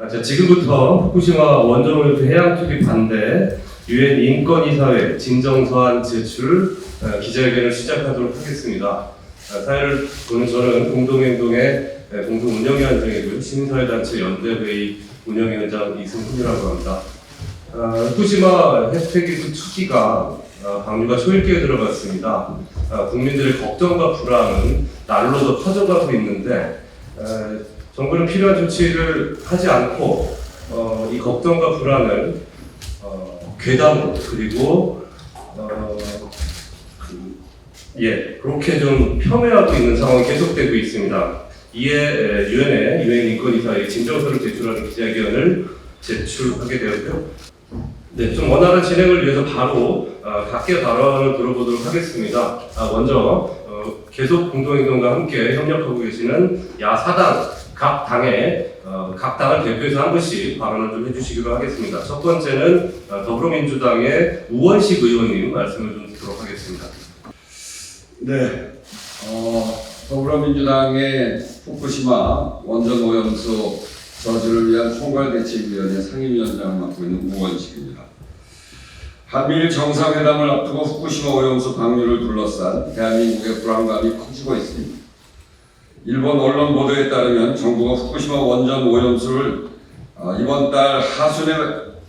자, 지금부터 후쿠시마 원전오염수 해양 투기 반대 유엔 인권이사회 진정서안 제출 기자회견을 시작하도록 하겠습니다. 사회를 보는 저는 공동행동의 공동운영위원장이고요. 시민사회단체 연대회의 운영위원장 이승훈이라고 합니다. 후쿠시마 해수폐기수 투기가 방류가 초일기에 들어갔습니다. 국민들의 걱정과 불안은 날로 더 커져가고 있는데 정부는 필요한 조치를 하지 않고 이 걱정과 불안을 괴담으로 그리고 그렇게 좀 폄훼하고 있는 상황이 계속되고 있습니다. 이에 유엔 인권이사회 진정서를 제출하는 기자회견을 제출하게 되었고요. 네, 좀 원활한 진행을 위해서 바로 각계 발언을 들어보도록 하겠습니다. 먼저 계속 공동행동과 함께 협력하고 계시는 야사당 각 당을 대표해서 한 분씩 발언을 좀 해주시기로 하겠습니다. 첫 번째는 더불어민주당의 우원식 의원님 말씀을 좀 듣도록 하겠습니다. 네, 더불어민주당의 후쿠시마 원전 오염수 저지를 위한 총괄대책위원회 상임위원장을 맡고 있는 우원식입니다. 한미일 정상회담을 앞두고 후쿠시마 오염수 방류를 둘러싼 대한민국의 불안감이 커지고 있습니다. 일본 언론 보도에 따르면 정부가 후쿠시마 원전 오염수를 이번 달 하순에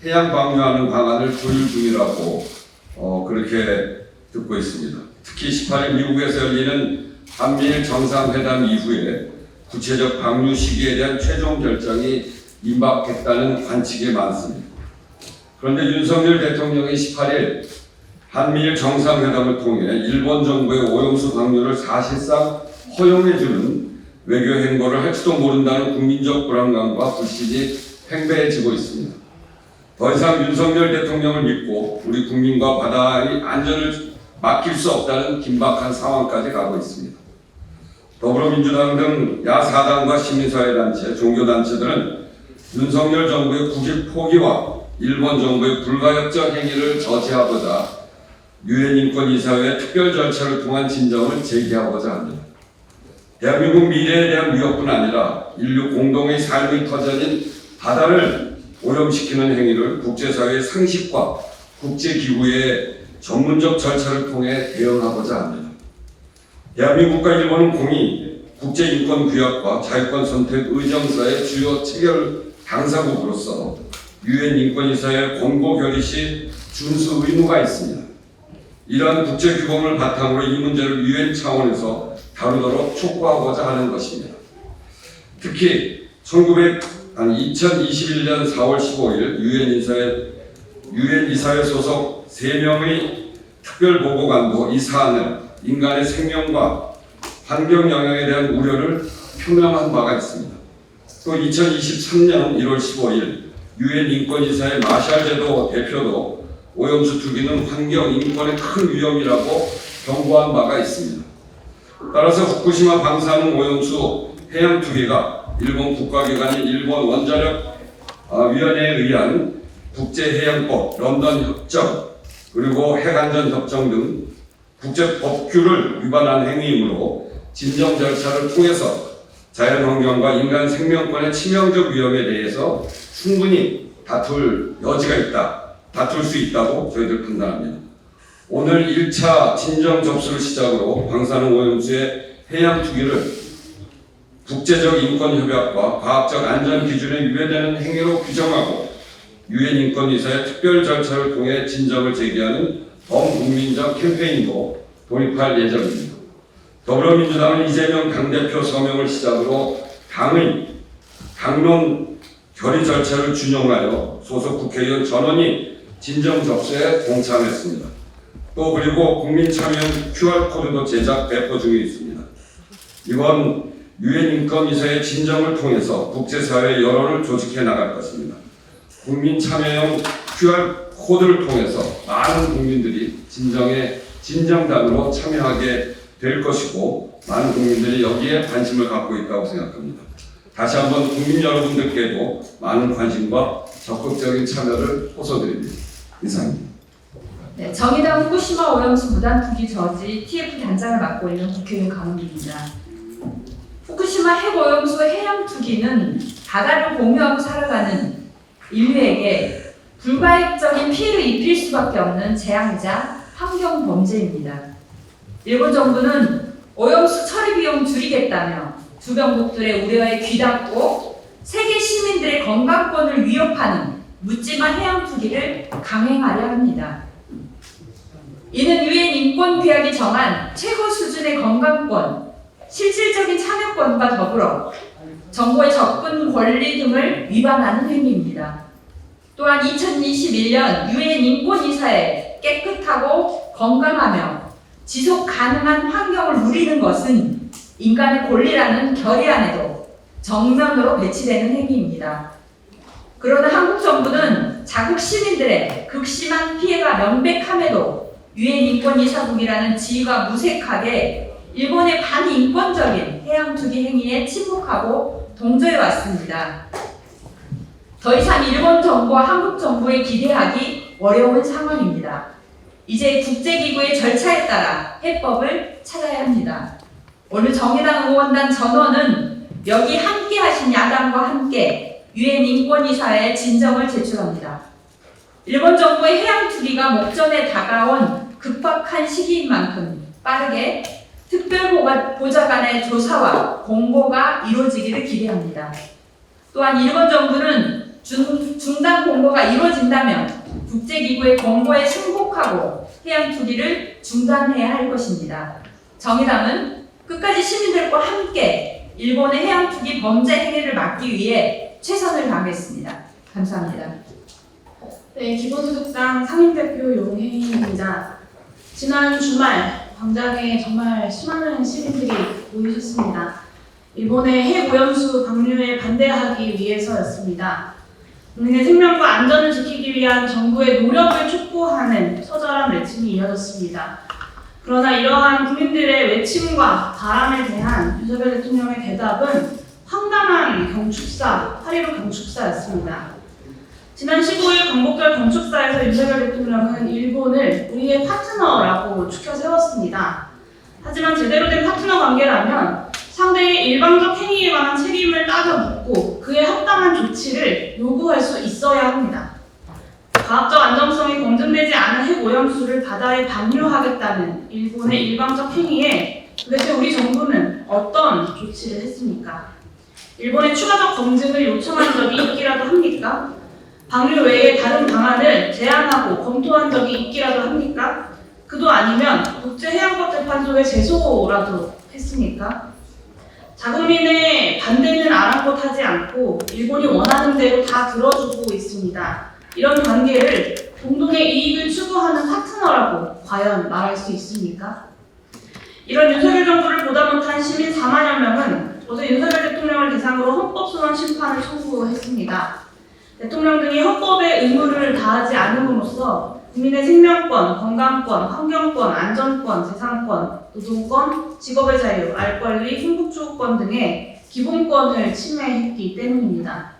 해양 방류하는 방안을 조율 중이라고 그렇게 듣고 있습니다. 특히 18일 미국에서 열리는 한미일 정상회담 이후에 구체적 방류 시기에 대한 최종 결정이 임박했다는 관측이 많습니다. 그런데 윤석열 대통령이 18일 한미일 정상회담을 통해 일본 정부의 오염수 방류를 사실상 허용해주는 외교 행보를 할지도 모른다는 국민적 불안감과 불신이 팽배해지고 있습니다. 더 이상 윤석열 대통령을 믿고 우리 국민과 바다의 안전을 맡길 수 없다는 긴박한 상황까지 가고 있습니다. 더불어민주당 등 야사당과 시민사회단체, 종교단체들은 윤석열 정부의 국익 포기와 일본 정부의 불가역적 행위를 저지하고자 유엔 인권이사회 특별 절차를 통한 진정을 제기하고자 합니다. 대한민국 미래에 대한 위협뿐 아니라 인류 공동의 삶의 터전인 바다를 오염시키는 행위를 국제사회의 상식과 국제기구의 전문적 절차를 통해 대응하고자 합니다. 대한민국과 일본은 공히 국제인권규약과 자유권선택 의정서의 주요 체결 당사국으로서 유엔 인권이사회 권고 결의 시 준수 의무가 있습니다. 이러한 국제규범을 바탕으로 이 문제를 유엔 차원에서 다루도록 촉구하고자 하는 것입니다. 특히 2021년 4월 15일 유엔 이사회 소속 3명의 특별보고관도 이 사안을 인간의 생명과 환경 영향에 대한 우려를 표명한 바가 있습니다. 또 2023년 1월 15일 유엔 인권이사회 마샬 제도 대표도 오염수 투기는 환경 인권의 큰 위험이라고 경고한 바가 있습니다. 따라서 후쿠시마 방사능 오염수 해양 투기가 일본 국가기관인 일본 원자력 위원회에 의한 국제해양법, 런던 협정, 그리고 핵안전 협정 등 국제 법규를 위반한 행위이므로 진정 절차를 통해서 자연환경과 인간 생명권의 치명적 위험에 대해서 충분히 다툴 수 있다고 저희들 판단합니다. 오늘 1차 진정 접수를 시작으로 방사능 오염수의 해양 투기를 국제적 인권협약과 과학적 안전 기준에 위배되는 행위로 규정하고 유엔 인권이사의 특별 절차를 통해 진정을 제기하는 범국민적 캠페인도 돌입할 예정입니다. 더불어민주당은 이재명 당대표 서명을 시작으로 당론 결의 절차를 준용하여 소속 국회의원 전원이 진정 접수에 동참했습니다. 또 그리고 국민참여형 QR코드도 제작 배포 중에 있습니다. 이번 유엔 인권이사의 진정을 통해서 국제사회의 여론을 조직해 나갈 것입니다. 국민참여형 QR코드를 통해서 많은 국민들이 진정단으로 참여하게 될 것이고 많은 국민들이 여기에 관심을 갖고 있다고 생각합니다. 다시 한번 국민 여러분들께도 많은 관심과 적극적인 참여를 호소드립니다. 이상입니다. 네, 정의당 후쿠시마 오염수 무단 투기 저지 TF 단장을 맡고 있는 국회의원 강은비입니다. 후쿠시마 핵오염수 해양 투기는 바다를 공유하고 살아가는 인류에게 불가역적인 피해를 입힐 수밖에 없는 재앙이자 환경 범죄입니다. 일본 정부는 오염수 처리 비용 줄이겠다며 주변국들의 우려에 귀닫고 세계 시민들의 건강권을 위협하는 묻지마 해양 투기를 강행하려 합니다. 이는 유엔 인권규약이 정한 최고 수준의 건강권, 실질적인 참여권과 더불어 정보의 접근 권리 등을 위반하는 행위입니다. 또한 2021년 유엔 인권이사에 깨끗하고 건강하며 지속 가능한 환경을 누리는 것은 인간의 권리라는 결의안에도 정면으로 배치되는 행위입니다. 그러나 한국 정부는 자국 시민들의 극심한 피해가 명백함에도 유엔 인권이사국이라는 지위가 무색하게 일본의 반인권적인 해양 투기 행위에 침묵하고 동조해 왔습니다. 더 이상 일본 정부와 한국 정부에 기대하기 어려운 상황입니다. 이제 국제기구의 절차에 따라 해법을 찾아야 합니다. 오늘 정의당 의원단 전원은 여기 함께 하신 야당과 함께 유엔 인권이사에 진정을 제출합니다. 일본 정부의 해양 투기가 목전에 다가온 급박한 시기인 만큼 빠르게 특별보좌관의 조사와 공고가 이루어지기를 기대합니다. 또한 일본 정부는 중단 공고가 이루어진다면 국제기구의 공고에 승복하고 해양 투기를 중단해야 할 것입니다. 정의당은 끝까지 시민들과 함께 일본의 해양 투기 범죄 행위를 막기 위해 최선을 다하겠습니다. 감사합니다. 네, 기본소득당 상임대표 용혜인입니다. 지난 주말 광장에 정말 수많은 시민들이 모이셨습니다. 일본의 핵오염수 방류에 반대하기 위해서였습니다. 국민의 생명과 안전을 지키기 위한 정부의 노력을 촉구하는 처절한 외침이 이어졌습니다. 그러나 이러한 국민들의 외침과 바람에 대한 윤석열 대통령의 대답은 황당한 경축사, 8.15 경축사였습니다. 지난 15일 광복절 경축사에서 윤석열 대통령은 일본을 우리의 파트너라고 추켜 세웠습니다. 하지만 제대로 된 파트너 관계라면 상대의 일방적 행위에 관한 책임을 따져 묻고 그에 합당한 조치를 요구할 수 있어야 합니다. 과학적 안정성이 검증되지 않은 핵오염수를 바다에 방류하겠다는 일본의 일방적 행위에 도대체 우리 정부는 어떤 조치를 했습니까? 일본의 추가적 검증을 요청한 적이 있기라도 합니까? 방류 외에 다른 방안을 제안하고 검토한 적이 있기라도 합니까? 그도 아니면 국제해양법재판소에 제소라도 했습니까? 자국민의 반대는 아랑곳하지 않고 일본이 원하는 대로 다 들어주고 있습니다. 이런 관계를 공동의 이익을 추구하는 파트너라고 과연 말할 수 있습니까? 이런 윤석열 정부를 보다 못한 시민 4만여 명은 어제 윤석열 대통령을 대상으로 헌법소원 심판을 청구했습니다. 대통령 등이 헌법의 의무를 다하지 않음으로써 국민의 생명권, 건강권, 환경권, 안전권, 재산권, 노동권, 직업의 자유, 알 권리, 행복추구권 등의 기본권을 침해했기 때문입니다.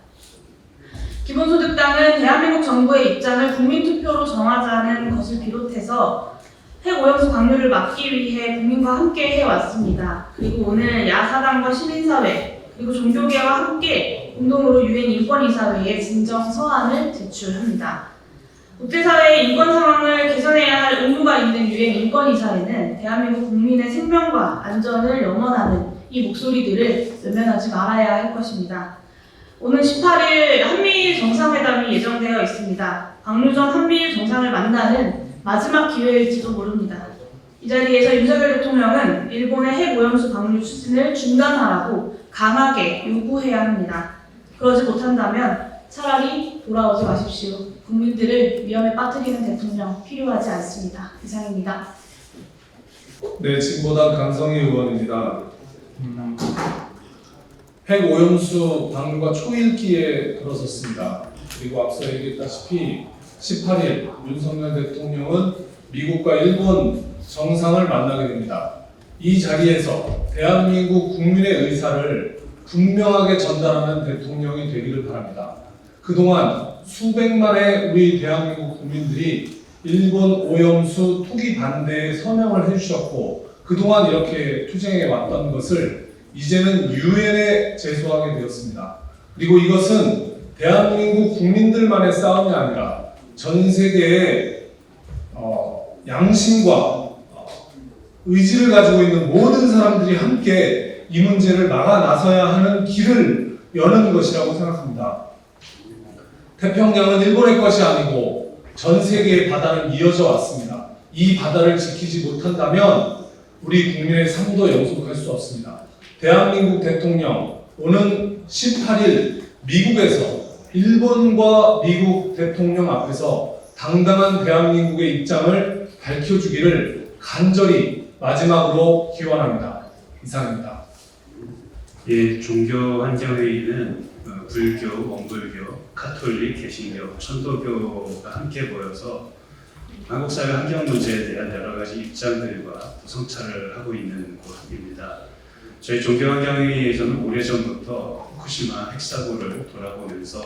기본소득당은 대한민국 정부의 입장을 국민투표로 정하자는 것을 비롯해서 핵오염수 방류를 막기 위해 국민과 함께 해왔습니다. 그리고 오늘 야사당과 시민사회, 그리고 종교계와 함께 공동으로 유엔 인권이사회에 진정 서한을 제출합니다. 국제사회의 인권 상황을 개선해야 할 의무가 있는 유엔 인권이사회는 대한민국 국민의 생명과 안전을 염원하는 이 목소리들을 외면하지 말아야 할 것입니다. 오는 18일 한미일 정상회담이 예정되어 있습니다. 방류 전 한미일 정상을 만나는 마지막 기회일지도 모릅니다. 이 자리에서 윤석열 대통령은 일본의 핵오염수 방류 추진을 중단하라고 강하게 요구해야 합니다. 그러지 못한다면 차라리 돌아오지 마십시오. 국민들을 위험에 빠뜨리는 대통령 필요하지 않습니다. 이상입니다. 네, 진보당 강성희 의원입니다. 핵오염수 방류가 초읽기에 들어섰습니다. 그리고 앞서 얘기했다시피 18일 윤석열 대통령은 미국과 일본 정상을 만나게 됩니다. 이 자리에서 대한민국 국민의 의사를 분명하게 전달하는 대통령이 되기를 바랍니다. 그동안 수백만의 우리 대한민국 국민들이 일본 오염수 투기 반대에 서명을 해주셨고 그동안 이렇게 투쟁해 왔던 것을 이제는 유엔에 제소하게 되었습니다. 그리고 이것은 대한민국 국민들만의 싸움이 아니라 전 세계의 양심과 의지를 가지고 있는 모든 사람들이 함께 이 문제를 막아 나서야 하는 길을 여는 것이라고 생각합니다. 태평양은 일본의 것이 아니고 전 세계의 바다는 이어져 왔습니다. 이 바다를 지키지 못한다면 우리 국민의 삶도 영속할 수 없습니다. 대한민국 대통령 오는 18일 미국에서 일본과 미국 대통령 앞에서 당당한 대한민국의 입장을 밝혀주기를 간절히 마지막으로 기원합니다. 이상입니다. 예, 종교환경회의는 불교, 원불교, 카톨릭, 개신교, 천도교가 함께 모여서 한국 사회 환경 문제에 대한 여러 가지 입장들과 성찰을 하고 있는 곳입니다. 저희 종교환경회의에서는 오래전부터 후쿠시마 핵사고를 돌아보면서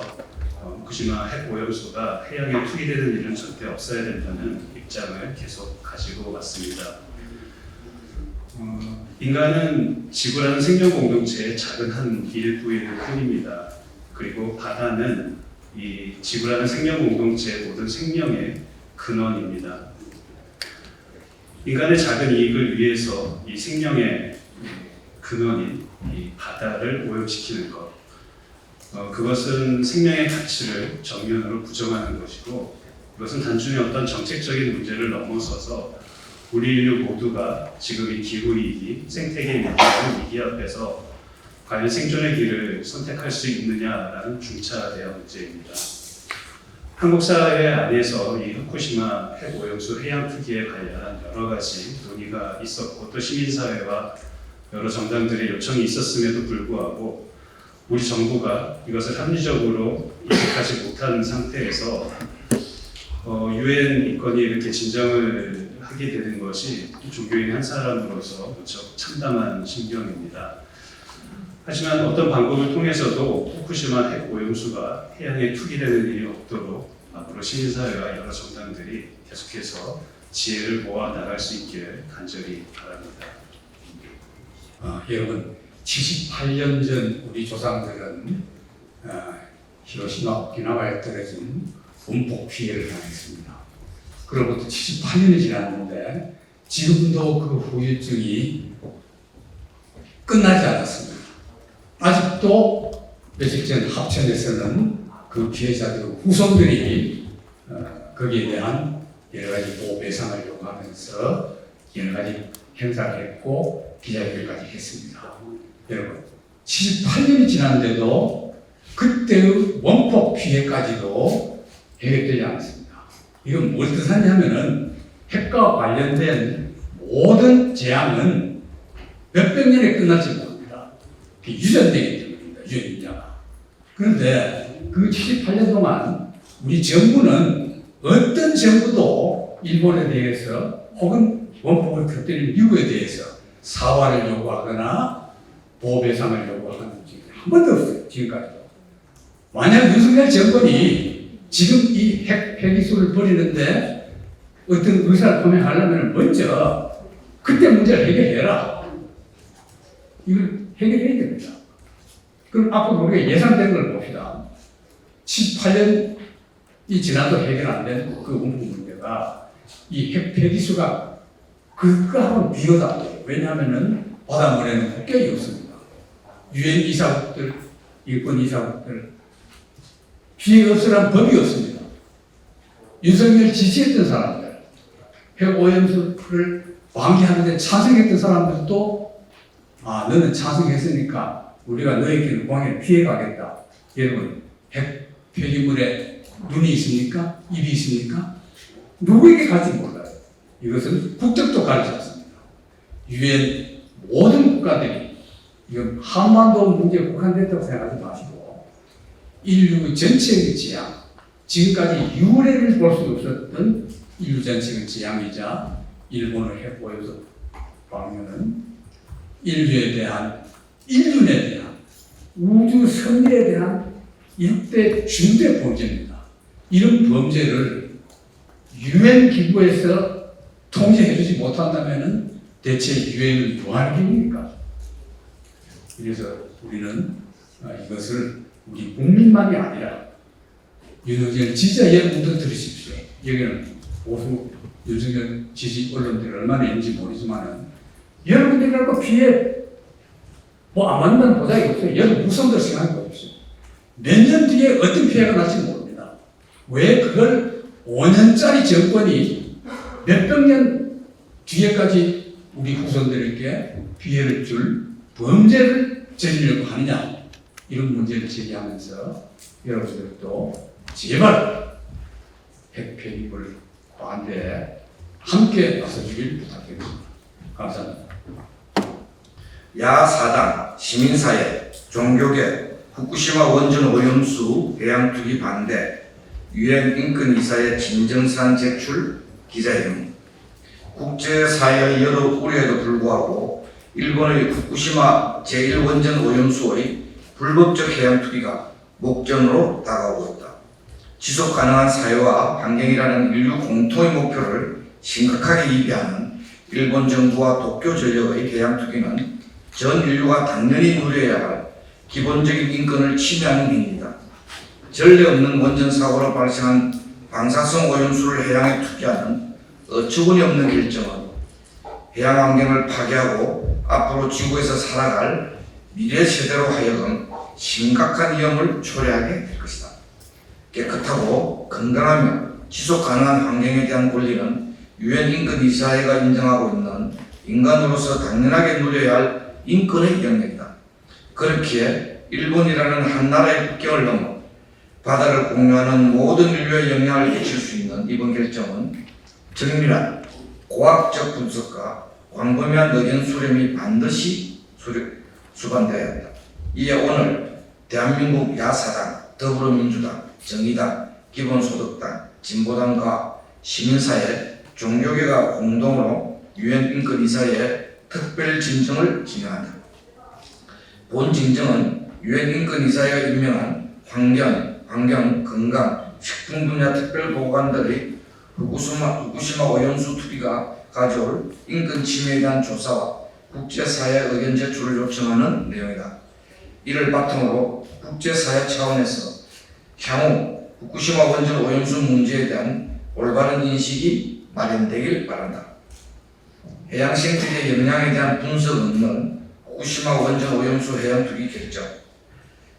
후쿠시마 핵오염수가 해양에 투기되는 일은 절대 없어야 된다는 입장을 계속 가지고 왔습니다. 인간은 지구라는 생명 공동체의 작은 한 일부일 뿐입니다. 그리고 바다는 이 지구라는 생명 공동체의 모든 생명의 근원입니다. 인간의 작은 이익을 위해서 이 생명의 근원인 이 바다를 오염시키는 것, 그것은 생명의 가치를 정면으로 부정하는 것이고, 이것은 단순히 어떤 정책적인 문제를 넘어서서 우리 인류 모두가 지금 이 기후위기, 생태계 위기 앞에서 과연 생존의 길을 선택할 수 있느냐라는 중차대한 문제입니다. 한국 사회 안에서 이 후쿠시마 핵오염수 해양 투기에 관련한 여러 가지 논의가 있었고 또 시민사회와 여러 정당들의 요청이 있었음에도 불구하고 우리 정부가 이것을 합리적으로 인식하지 못한 상태에서 유엔 인권이 이렇게 진정을 하게 되는 것이 종교인 한 사람으로서 무척 참담한 심경입니다. 하지만 어떤 방법을 통해서도 후쿠시마 핵오염수가 해양에 투기되는 일이 없도록 앞으로 시민사회와 여러 정당들이 계속해서 지혜를 모아 나갈 수 있기를 간절히 바랍니다. 여러분, 78년 전 우리 조상들은 히로시마, 오키나와에 떨어진 원폭 피해를 당했습니다. 그로부터 78년이 지났는데 지금도 그 후유증이 끝나지 않았습니다. 아직도 며칠 전 합천에서는 그 피해자들 후손들이 거기에 대한 여러 가지 보호 배상을 요구하면서 여러 가지 행사를 했고 기자회견까지 했습니다. 여러분, 78년이 지났는데도 그때의 원폭 피해까지도 해결되지 않았습니다. 이건 뭘 뜻하냐면은 핵과 관련된 모든 재앙은 몇백 년에 끝날지 모릅니다. 유전되기 때문입니다. 유전자가. 그런데 그 78년 동안 우리 정부는 어떤 정부도 일본에 대해서 혹은 원폭을 터뜨린 미국에 대해서 사과를 요구하거나 보호배상을 요구하는 적이 한 번도 없어요. 지금까지도. 만약 윤석열 정권이 지금 이 핵폐기수를 버리는데 어떤 의사를 표명하려면 먼저 그때 문제를 해결해라. 이걸 해결해야 됩니다. 그럼 앞으로 우리가 예상된 걸 봅시다. 18년이 지나도 해결 안 된 그 원폭 문제가 이 핵폐기수가 그거하고는 비교도 안 돼요. 왜냐하면은 바닷물에는 국경이 없습니다. 유엔 이사국들, 일본 이사국들 피해 없으란 법이 없습니다. 윤석열 지지했던 사람들, 핵오염수를 방기하는데 찬성했던 사람들도 너는 찬성했으니까 우리가 너에게는 공항에 피해가겠다. 여러분, 핵 폐기물에 눈이 있습니까? 입이 있습니까? 누구에게 갈지 몰라요. 이것은 국적도 가리지 않습니다. 유엔 모든 국가들이 이건 한반도 문제에 국한됐다고 생각하지 마시고 인류 전체의 지향, 지금까지 유례를 볼 수 없었던 인류 전체의 지향이자 일본의 핵오염수 방류는 인류에 대한 우주 선멸에 대한 역대 중대 범죄입니다. 이런 범죄를 유엔 기구에서 통제해주지 못한다면 대체 유엔은 뭐 하는 겁니까? 그래서 우리는 이것을 우리 국민만이 아니라 윤석열 지지자 여러분도 들으십시오. 여기는 보수 윤석열 지지 언론들이 얼마나 있는지 모르지만은 여러분들이라고 피해 뭐 아무 말 보장이 없어요. 여러분 무성들 생각해 보십시오. 몇 년 뒤에 어떤 피해가 날지 모릅니다. 왜 그걸 5년짜리 정권이 몇백 년 뒤에까지 우리 후손들에게 피해를 줄 범죄를 저지르려고 하느냐, 이런 문제를 제기하면서 여러분들도 제발 핵 편입을 반대에 함께 나서주길 부탁드립니다. 감사합니다. 야사당, 시민사회, 종교계, 후쿠시마 원전 오염수 해양 투기 반대, 유엔 인권이사의 진정서안 제출, 기자회견. 국제사회의 여러 우려에도 불구하고 일본의 후쿠시마 제1원전 오염수의 불법적 해양 투기가 목전으로 다가오고 있다. 지속 가능한 사회와 환경이라는 인류 공통의 목표를 심각하게 위배하는 일본 정부와 도쿄 전력의 해양 투기는 전 인류가 당연히 누려야 할 기본적인 인권을 침해하는 행위이다. 전례 없는 원전 사고로 발생한 방사성 오염수를 해양에 투기하는 어처구니 없는 결정은 해양 환경을 파괴하고 앞으로 지구에서 살아갈 미래 세대로 하여금 심각한 위험을 초래하게 될 것이다. 깨끗하고 건강하며 지속 가능한 환경에 대한 권리는 유엔 인권이사회가 인정하고 있는 인간으로서 당연하게 누려야 할 인권의 영역이다. 그렇기에 일본이라는 한 나라의 국경을 넘어 바다를 공유하는 모든 인류에 영향을 끼칠 수 있는 이번 결정은 정밀한 고학적 분석과 광범위한 의견 수렴이 반드시 수반되어야 한다. 이에 오늘 대한민국 야사당, 더불어민주당, 정의당, 기본소득당, 진보당과 시민사회, 종교계가 공동으로 유엔 인권이사회에 특별 진정을 진행한다. 본 진정은 유엔 인권이사회가 임명한 환경, 건강, 식품 분야 특별보고관들의 후쿠시마 오염수 투기가 가져올 인권 침해에 대한 조사와 국제사회 의견 제출을 요청하는 내용이다. 이를 바탕으로 국제사회 차원에서 향후 후쿠시마 원전 오염수 문제에 대한 올바른 인식이 마련되길 바란다. 해양 생태계 영향에 대한 분석 없는 후쿠시마 원전 오염수 해양 투기 결정.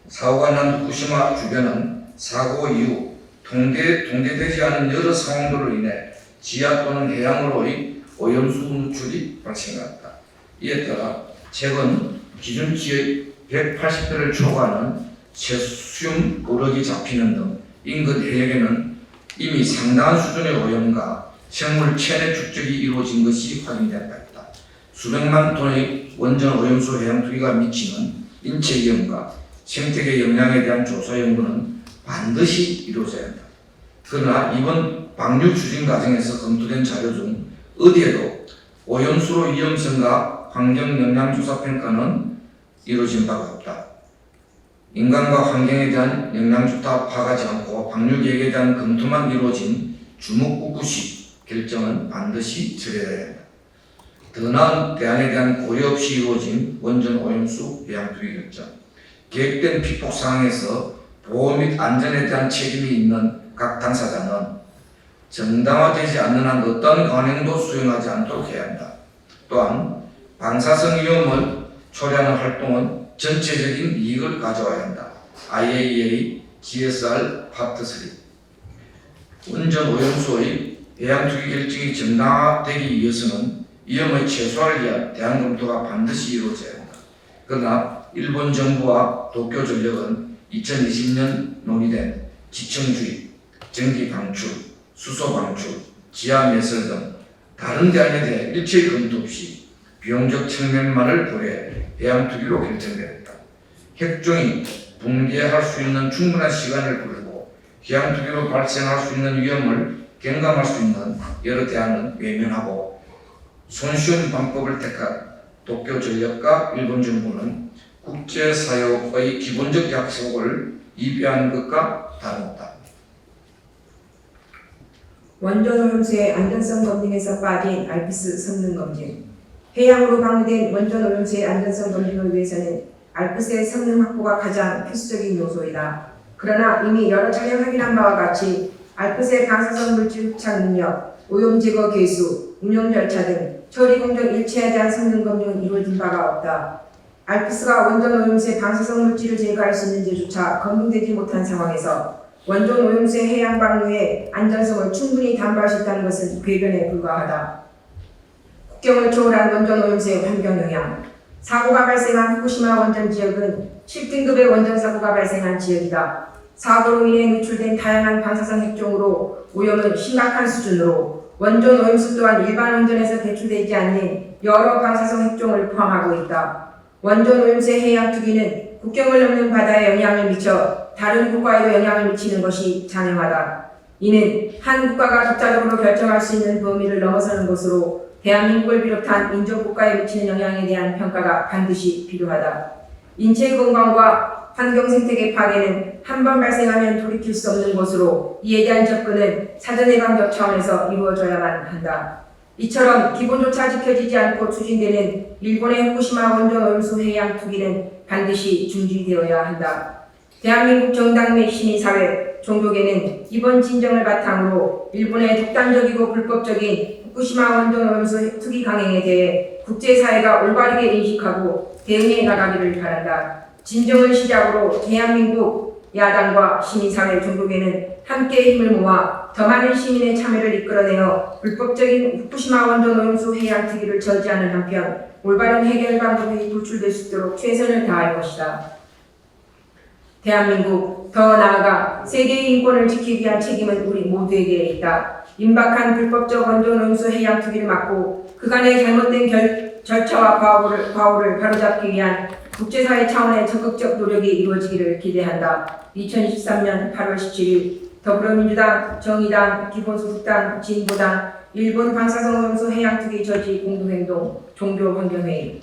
사고가 난 후쿠시마 주변은 사고 이후 통제되지 않은 여러 상황들로 인해 지하 또는 해양으로의 오염수 누출이 발생했다. 이에 따라 최근 기준치의 180배를 초과하는 세슘 우럭이 잡히는 등 인근 해역에는 이미 상당한 수준의 오염과 생물 체내 축적이 이루어진 것이 확인되었다. 수백만 톤의 원전 오염수 해양 투기가 미치는 인체 위험과 생태계 영향에 대한 조사 연구는 반드시 이루어져야 한다. 그러나 이번 방류 추진 과정에서 검토된 자료 중 어디에도 오염수로 위험성과 환경 영향 조사 평가는 이루어진 바가 없다. 인간과 환경에 대한 영향조차 파악하지 않고 방류 계획에 대한 검토만 이루어진 주먹구구식 결정은 반드시 처리해야 한다. 더 나은 대안에 대한 고려 없이 이루어진 원전 오염수 해양 투기 결정. 계획된 피폭 상황에서 보호 및 안전에 대한 책임이 있는 각 당사자는 정당화되지 않는 한 어떤 관행도 수행하지 않도록 해야 한다. 또한 방사성 위험을 초래하는 활동은 전체적인 이익을 가져와야 한다. IAEA GSR 파트 3. 원전 오염수의 해양 투기 결정이 정당화되기 위해서는 위험을 최소화를 위한 대안 검토가 반드시 이루어져야 한다. 그러나 일본 정부와 도쿄 전력은 2020년 논의된 지층주의, 전기 방출, 수소 방출, 지하 매설 등 다른 대안에 대해 일체의 검토 없이 비용적 측면만을 고려해 해양 투기로 결정되었다. 핵종이 붕괴할 수 있는 충분한 시간을 두고 해양 투기로 발생할 수 있는 위험을 경감할 수 있는 여러 대안은 외면하고 손쉬운 방법을 택한 도쿄 전력과 일본 정부는 국제사회의 기본적 약속을 위배하는 것과 다름없다. 원전 오염수의 안전성 검증에서 빠진 알프스 성능 검증. 해양으로 방류된 원전 오염수의 안전성 검증을 위해서는 알프스의 성능 확보가 가장 필수적인 요소이다. 그러나 이미 여러 차례 확인한 바와 같이 알프스의 방사성 물질 흡착 능력, 오염 제거 계수, 운영 절차 등 처리 공정 일체에 대한 성능 검증은 이루어진 바가 없다. 알프스가 원전 오염수의 방사성 물질을 제거할 수 있는지조차 검증되지 못한 상황에서 원전 오염수의 해양 방류의 안전성을 충분히 담보할 수 있다는 것은 궤변에 불과하다. 국경을 초월한 원전 오염수의 환경 영향. 사고가 발생한 후쿠시마 원전 지역은 7등급의 원전 사고가 발생한 지역이다. 사고로 인해 누출된 다양한 방사성 핵종으로 오염은 심각한 수준으로 원전 오염수 또한 일반 원전에서 배출되지 않는 여러 방사성 핵종을 포함하고 있다. 원전 오염수의 해양 투기는 국경을 넘는 바다에 영향을 미쳐 다른 국가에도 영향을 미치는 것이 잔인하다. 이는 한 국가가 독자적으로 결정할 수 있는 범위를 넘어서는 것으로 대한민국을 비롯한 인접국가에 미치는 영향에 대한 평가가 반드시 필요하다. 인체 건강과 환경 생태계 파괴는 한 번 발생하면 돌이킬 수 없는 것으로 이에 대한 접근은 사전 예방적 차원에서 이루어져야만 한다. 이처럼 기본조차 지켜지지 않고 추진되는 일본의 후쿠시마 원전 오염수 해양 투기는 반드시 중지되어야 한다. 대한민국 정당 및 시민사회, 종교계는 이번 진정을 바탕으로 일본의 독단적이고 불법적인 후쿠시마 원전 오염수 투기 강행에 대해 국제사회가 올바르게 인식하고 대응해 나가기를 바란다. 진정을 시작으로 대한민국 야당과 시민사회, 종교계는 함께 힘을 모아 더 많은 시민의 참여를 이끌어내어 불법적인 후쿠시마 원전 오염수 해양 투기를 저지하는 한편 올바른 해결 방법이 도출될 수 있도록 최선을 다할 것이다. 대한민국, 더 나아가 세계의 인권을 지키기 위한 책임은 우리 모두에게 있다. 임박한 불법적 원전 오염수 해양 투기를 막고 그간의 잘못된 절차와 과오를 바로잡기 위한 국제사회 차원의 적극적 노력이 이루어지기를 기대한다. 2023년 8월 17일 더불어민주당, 정의당, 기본소득당, 진보당, 일본 방사성 오염수 해양 투기 저지 공동행동 종교환경회의